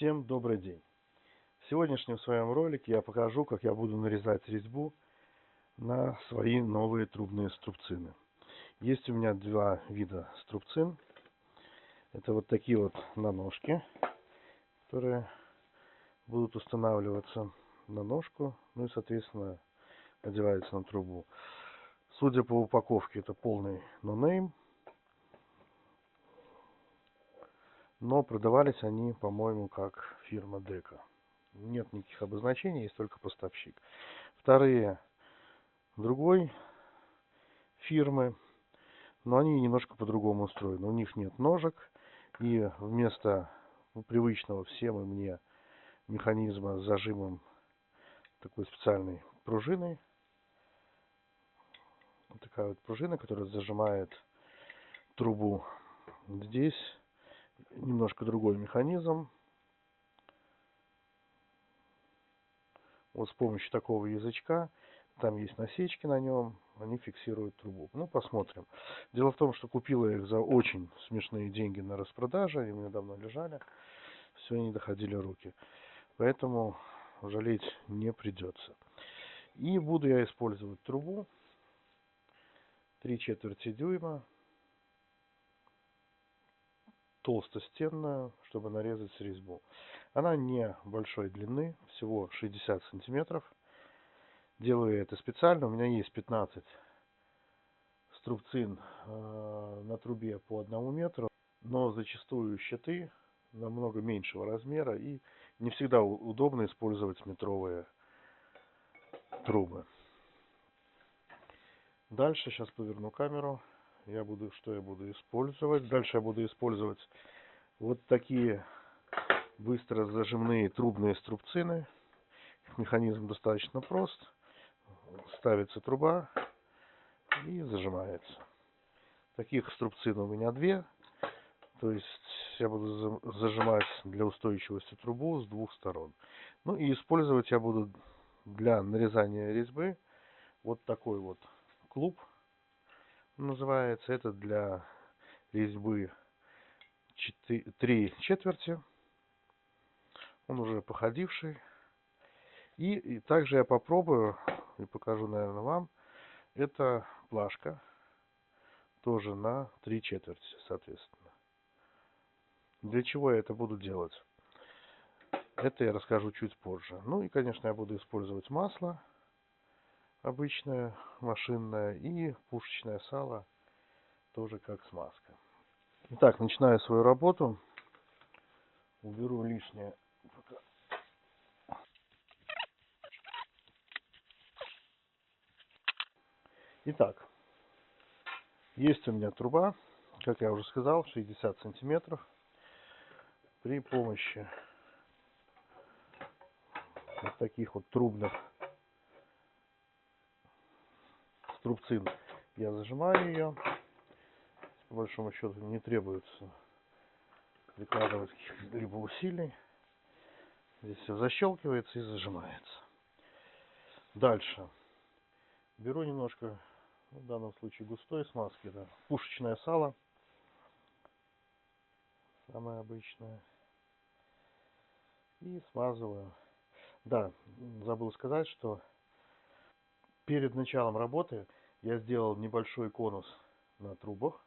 Всем добрый день! В сегодняшнем своем ролике я покажу, как я буду нарезать резьбу на свои новые трубные струбцины. Есть у меня два вида струбцин. Это вот такие вот на ножке, которые будут устанавливаться на ножку, ну и соответственно одеваются на трубу. Судя по упаковке, это полный no-name, но продавались они, по-моему, как фирма Дека. Нет никаких обозначений, есть только поставщик. Вторые другой фирмы, но они немножко по-другому устроены. У них нет ножек, и вместо привычного всем и мне механизма с зажимом такой специальной пружиной, вот такая вот пружина, которая зажимает трубу, здесь немножко другой механизм. Вот с помощью такого язычка, там есть насечки на нем, они фиксируют трубу. Ну, посмотрим. Дело в том, что купила я их за очень смешные деньги на распродаже, они у меня давно лежали, все не доходили руки. Поэтому жалеть не придется. И буду я использовать трубу 3/4 дюйма, толстостенную, чтобы нарезать резьбу. Она не большой длины, всего 60 сантиметров. Делаю я это специально. У меня есть 15 струбцин на трубе по 1 метру, но зачастую щиты намного меньшего размера, и не всегда удобно использовать метровые трубы. Дальше, сейчас поверну камеру, что я буду использовать. Дальше я буду использовать вот такие быстро зажимные трубные струбцины. Механизм достаточно прост. Ставится труба и зажимается. Таких струбцин у меня 2. То есть я буду зажимать для устойчивости трубу с 2 сторон. Ну и использовать я буду для нарезания резьбы вот такой вот клуб. Называется. Это для резьбы 3/4. Он уже походивший. И также я попробую и покажу, наверное, вам. Это плашка. Тоже на 3/4, соответственно. Для чего я это буду делать? Это я расскажу чуть позже. Ну и, конечно, я буду использовать масло обычное, машинное, и пушечное сало, тоже как смазка. Итак, начинаю свою работу. Уберу лишнее. Итак, есть у меня труба, как я уже сказал, 60 сантиметров. При помощи вот таких вот трубных струбцин я зажимаю ее. По большому счету не требуется прикладывать каких-либо усилий. Здесь все защелкивается и зажимается. Дальше беру немножко, в данном случае густой смазки, да, пушечное сало, самое обычное, и смазываю. Да, забыл сказать, что перед началом работы я сделал небольшой конус на трубах.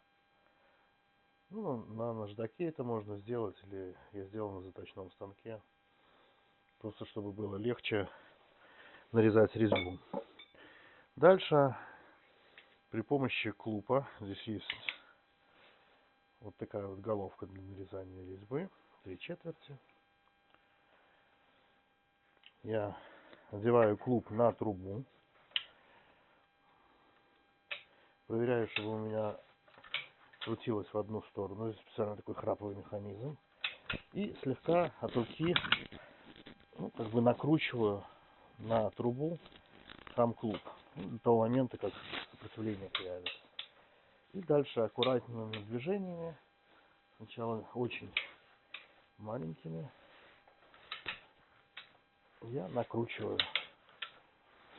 Ну, на наждаке это можно сделать, или я сделал на заточном станке. Просто чтобы было легче нарезать резьбу. Дальше при помощи клупа, здесь есть вот такая вот головка для нарезания резьбы, 3/4. Я одеваю клуб на трубу. Проверяю, чтобы у меня крутилось в одну сторону. Здесь специально такой храповый механизм. И слегка от руки, ну, как бы накручиваю на трубу сам клуб. Ну, до того момента, как сопротивление появится. И дальше аккуратными движениями, сначала очень маленькими, я накручиваю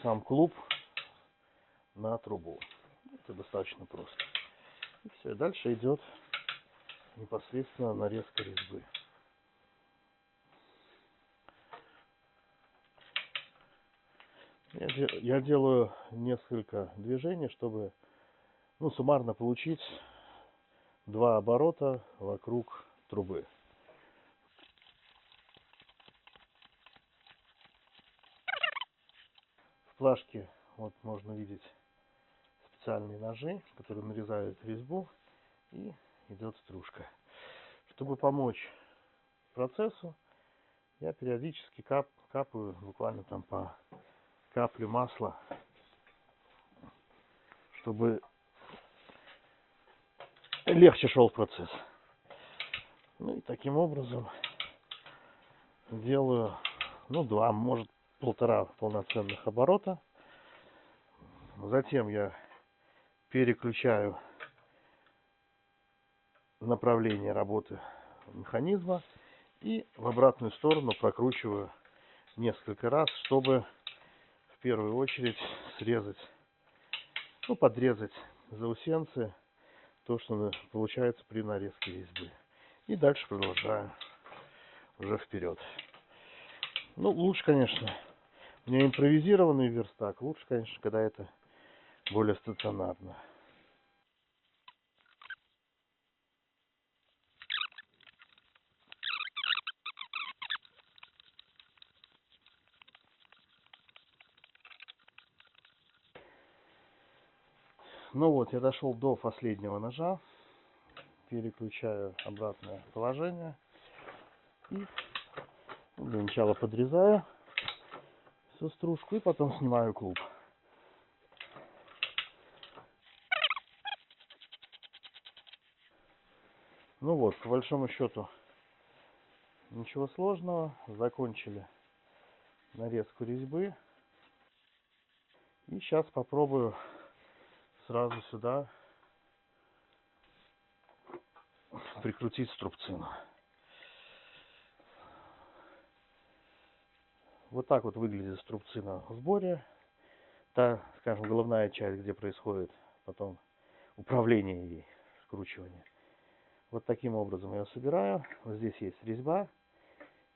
сам клуб на трубу. Это достаточно просто. И все, дальше идет непосредственно нарезка резьбы. Я делаю несколько движений, чтобы суммарно получить 2 оборота вокруг трубы. В плашке вот можно видеть специальные ножи, которые нарезают резьбу, и идет стружка. Чтобы помочь процессу, я периодически капаю буквально там по капле масла, чтобы легче шел процесс. Ну и таким образом делаю 2, может 1,5 полноценных оборота. Затем я переключаю направление работы механизма и в обратную сторону прокручиваю несколько раз, чтобы в первую очередь срезать, подрезать заусенцы, то, что получается при нарезке резьбы. И дальше продолжаю уже вперед. Лучше, конечно, у меня импровизированный верстак, лучше, конечно, когда это более стационарно. Я дошел до последнего ножа, переключаю обратное положение и для начала подрезаю всю стружку и потом снимаю клуб. По большому счету ничего сложного, закончили нарезку резьбы. И сейчас попробую сразу сюда прикрутить струбцину. Вот так вот выглядит струбцина в сборе. Та, скажем, головная часть, где происходит потом управление ей, скручивание. Вот таким образом я собираю. Вот здесь есть резьба,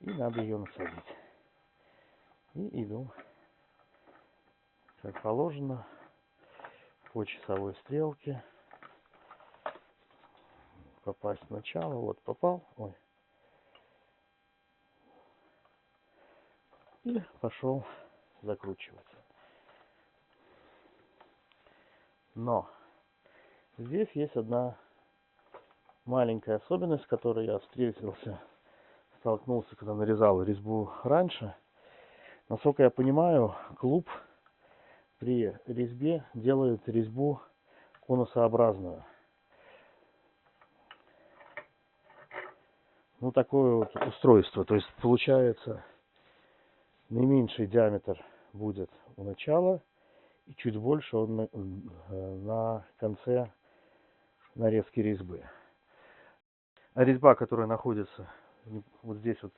и надо ее насадить. И иду, как положено, по часовой стрелке. Попасть в начало. Вот попал. Ой. И пошел закручивать. Но здесь есть одна маленькая особенность, с которой я столкнулся, когда нарезал резьбу раньше. Насколько я понимаю, клуб при резьбе делает резьбу конусообразную. Такое вот устройство. То есть получается, наименьший диаметр будет у начала, и чуть больше он на конце нарезки резьбы. А резьба, которая находится вот здесь вот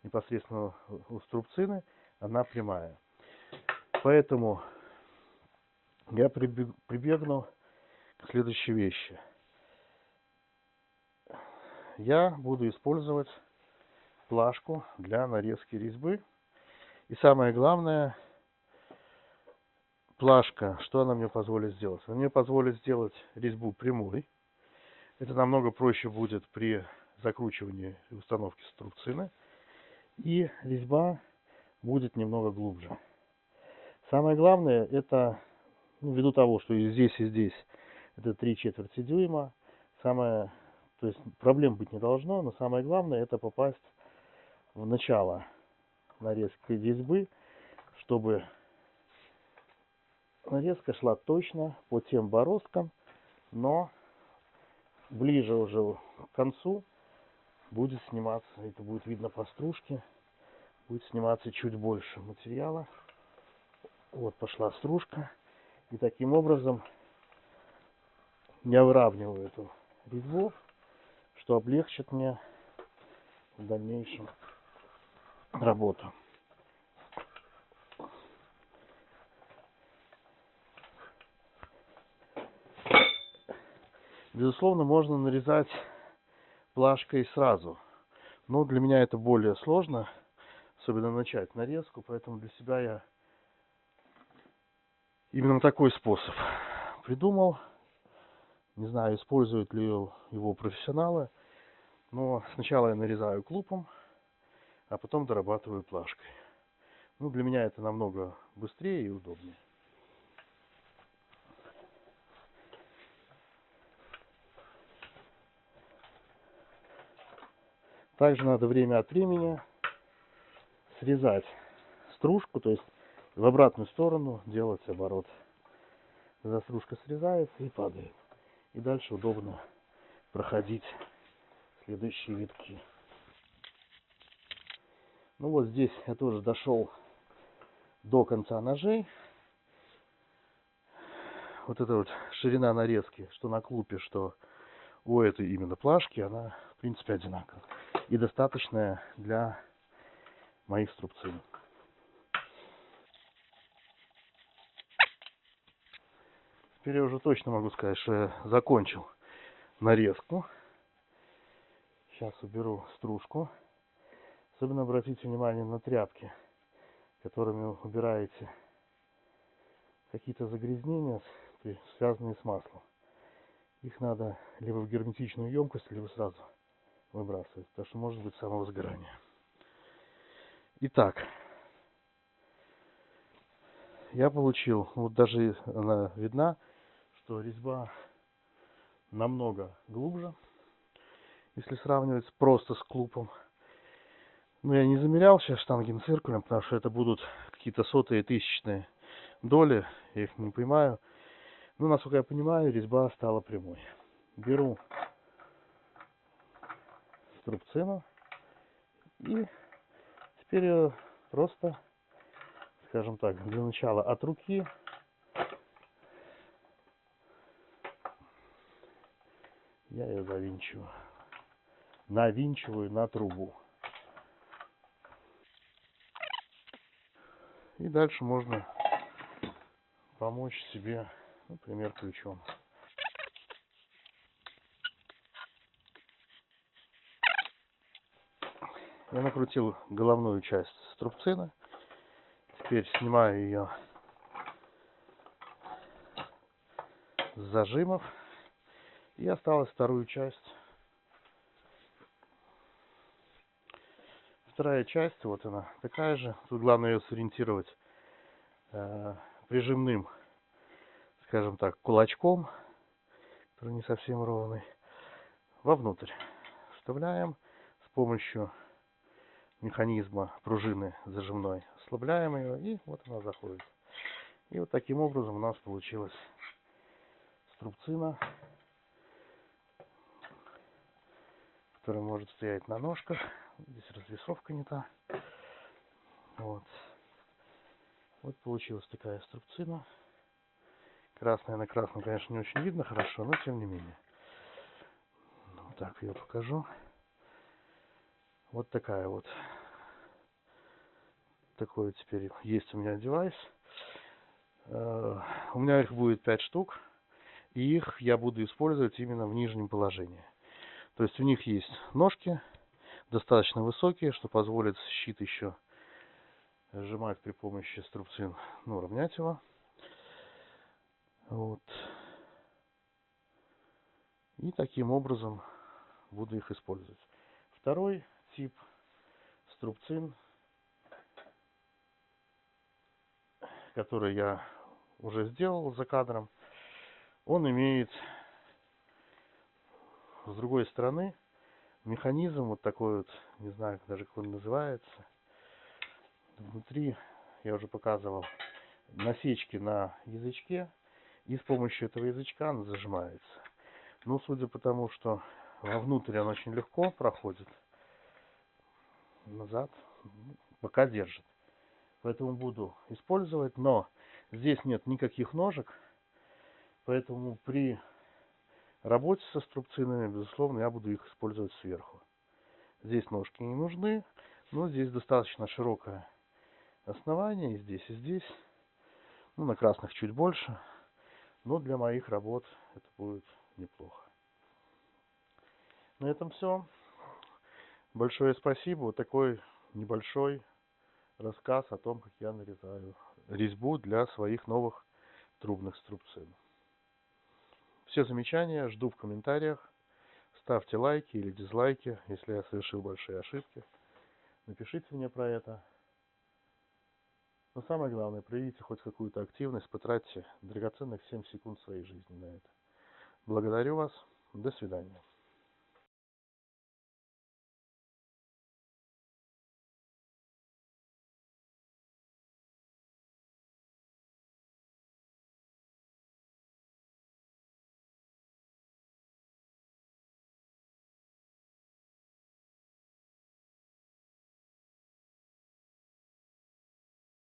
непосредственно у струбцины, она прямая. Поэтому я прибегну к следующей вещи. Я буду использовать плашку для нарезки резьбы. И самое главное, плашка, что она мне позволит сделать? Она мне позволит сделать резьбу прямой. Это намного проще будет при закручивании и установке струбцины. И резьба будет немного глубже. Самое главное, это, ввиду того, что и здесь это 3/4 дюйма, то есть проблем быть не должно, но самое главное, это попасть в начало нарезки резьбы, чтобы нарезка шла точно по тем бороздкам, но ближе уже к концу будет сниматься, это будет видно по стружке, будет сниматься чуть больше материала. Вот пошла стружка, и таким образом я выравниваю эту резьбу, что облегчит мне в дальнейшем работу. Безусловно, можно нарезать плашкой сразу, но для меня это более сложно, особенно начать нарезку, поэтому для себя я Именно такой способ придумал. Не знаю, используют ли его профессионалы, но сначала я нарезаю клупом, а потом дорабатываю плашкой. Ну, для меня это намного быстрее и удобнее. Также надо время от времени срезать стружку, то есть в обратную сторону делать оборот. Когда стружка срезается и падает. И дальше удобно проходить следующие витки. Ну вот здесь я тоже дошел до конца ножей. Вот эта вот ширина нарезки, что на клупе, что у этой именно плашки, она в принципе одинаковая. И достаточная для моих струбцин. Теперь я уже точно могу сказать, что я закончил нарезку. Сейчас уберу стружку. Особенно обратите внимание на тряпки, которыми убираете какие-то загрязнения, связанные с маслом. Их надо либо в герметичную емкость, либо сразу выбрасывать, потому что может быть самовозгорание. Итак, я получил, вот даже она видна, что резьба намного глубже, если сравнивать просто с клупом. Но я не замерял сейчас штангенциркулем, потому что это будут какие-то сотые, тысячные доли, я их не поймаю. Ну, насколько я понимаю, резьба стала прямой. Беру струбцину и теперь ее просто, скажем так, для начала от руки я ее завинчиваю. Навинчиваю на трубу. И дальше можно помочь себе, например, ключом. Я накрутил головную часть струбцины. Теперь снимаю ее с зажимов. И осталась вторую часть. Вторая часть, вот она такая же. Тут главное ее сориентировать прижимным, скажем так, кулачком, который не совсем ровный, вовнутрь. Вставляем с помощью механизма пружины зажимной, ослабляем ее, и вот она заходит. И вот таким образом у нас получилась струбцина, которая может стоять на ножках. Здесь развесовка не та. Вот. Вот получилась такая струбцина. Красная на красном, конечно, не очень видно хорошо, но тем не менее. Вот так ее покажу. Вот такая вот. Такой вот теперь есть у меня девайс. У меня их будет 5 штук. И их я буду использовать именно в нижнем положении. То есть у них есть ножки достаточно высокие, что позволит щит еще сжимать при помощи струбцин, ну, равнять его. Вот. И таким образом буду их использовать. Второй тип струбцин, который я уже сделал за кадром, он имеет с другой стороны механизм вот такой вот, не знаю даже как он называется. Внутри я уже показывал насечки на язычке, и с помощью этого язычка он зажимается. Но судя по тому, что вовнутрь он очень легко проходит, назад пока держит. Поэтому буду использовать, но здесь нет никаких ножек, поэтому при работе со струбцинами, безусловно, я буду их использовать сверху. Здесь ножки не нужны, но здесь достаточно широкое основание, и здесь, и здесь. Ну, на красных чуть больше, но для моих работ это будет неплохо. На этом все. Большое спасибо. Вот такой небольшой рассказ о том, как я нарезаю резьбу для своих новых трубных струбцин. Все замечания жду в комментариях. Ставьте лайки или дизлайки, если я совершил большие ошибки. Напишите мне про это. Но самое главное, проявите хоть какую-то активность, потратьте драгоценных 7 секунд своей жизни на это. Благодарю вас. До свидания.